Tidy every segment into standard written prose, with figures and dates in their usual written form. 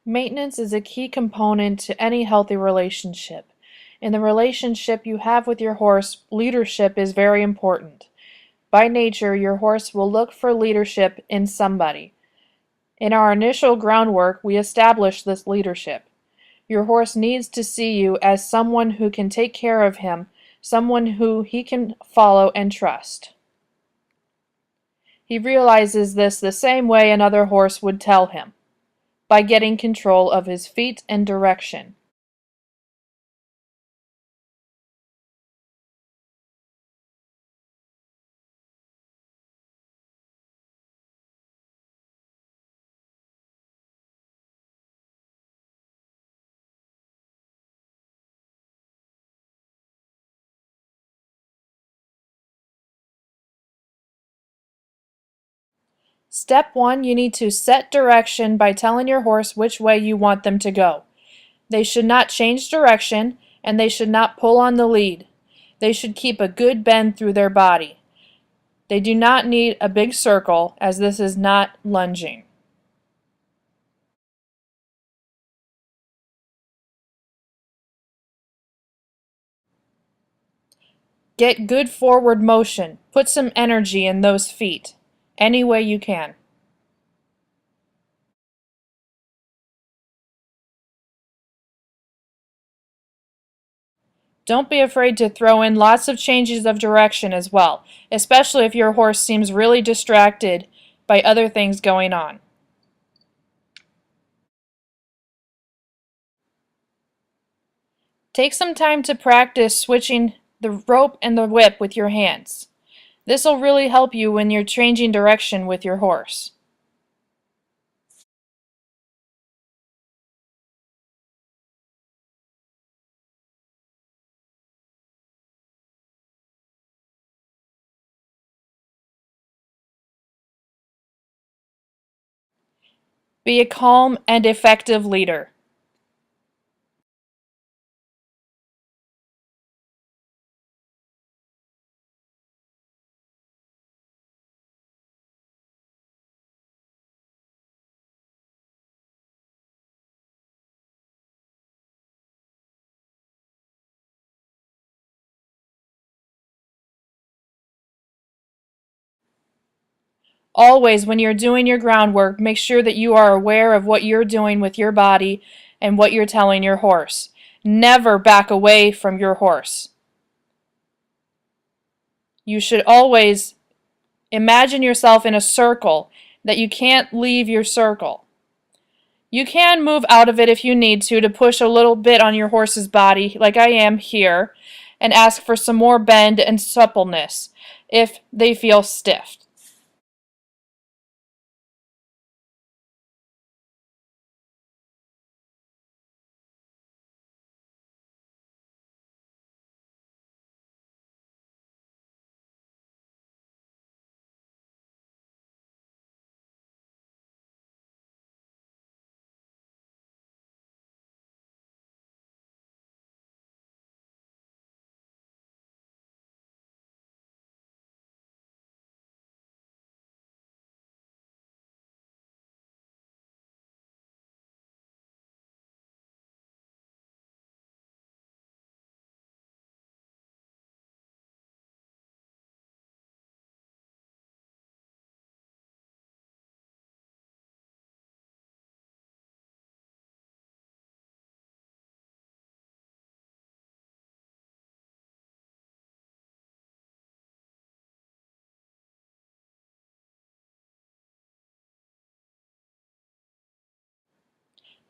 Maintenance is a key component to any healthy relationship. In the relationship you have with your horse, leadership is very important. By nature, your horse will look for leadership in somebody. In our initial groundwork, we establish this leadership. Your horse needs to see you as someone who can take care of him, someone who he can follow and trust. He realizes this the same way another horse would tell him, by getting control of his feet and direction. Step 1, you need to set direction by telling your horse which way you want them to go. They should not change direction, and they should not pull on the lead. They should keep a good bend through their body. They do not need a big circle, as this is not lunging. Get good forward motion. Put some energy in those feet, any way you can. Don't be afraid to throw in lots of changes of direction as well, especially if your horse seems really distracted by other things going on. Take some time to practice switching the rope and the whip with your hands. This will really help you when you're changing direction with your horse. Be a calm and effective leader. Always, when you're doing your groundwork, make sure that you are aware of what you're doing with your body and what you're telling your horse. Never back away from your horse. You should always imagine yourself in a circle, that you can't leave your circle. You can move out of it if you need to push a little bit on your horse's body, like I am here, and ask for some more bend and suppleness if they feel stiff.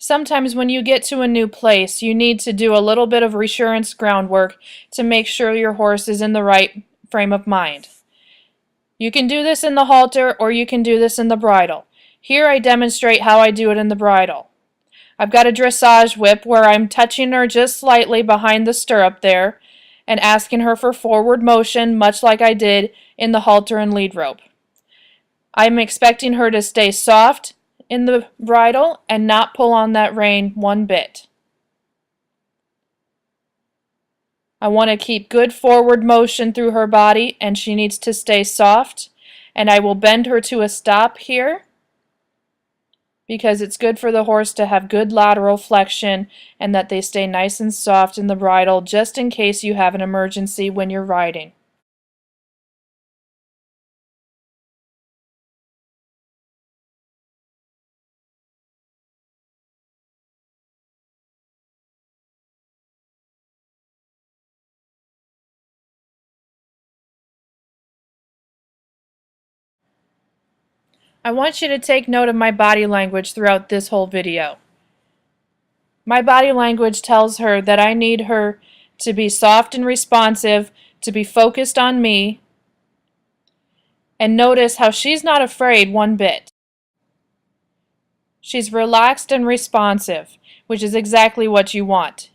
Sometimes when you get to a new place, you need to do a little bit of reassurance groundwork to make sure your horse is in the right frame of mind. You can do this in the halter or you can do this in the bridle. Here I demonstrate how I do it in the bridle. I've got a dressage whip where I'm touching her just slightly behind the stirrup there and asking her for forward motion, much like I did in the halter and lead rope. I'm expecting her to stay soft in the bridle and not pull on that rein one bit. I want to keep good forward motion through her body, and she needs to stay soft, and I will bend her to a stop here because it's good for the horse to have good lateral flexion and that they stay nice and soft in the bridle just in case you have an emergency when you're riding. I want you to take note of my body language throughout this whole video. My body language tells her that I need her to be soft and responsive, to be focused on me, and notice how she's not afraid one bit. She's relaxed and responsive, which is exactly what you want.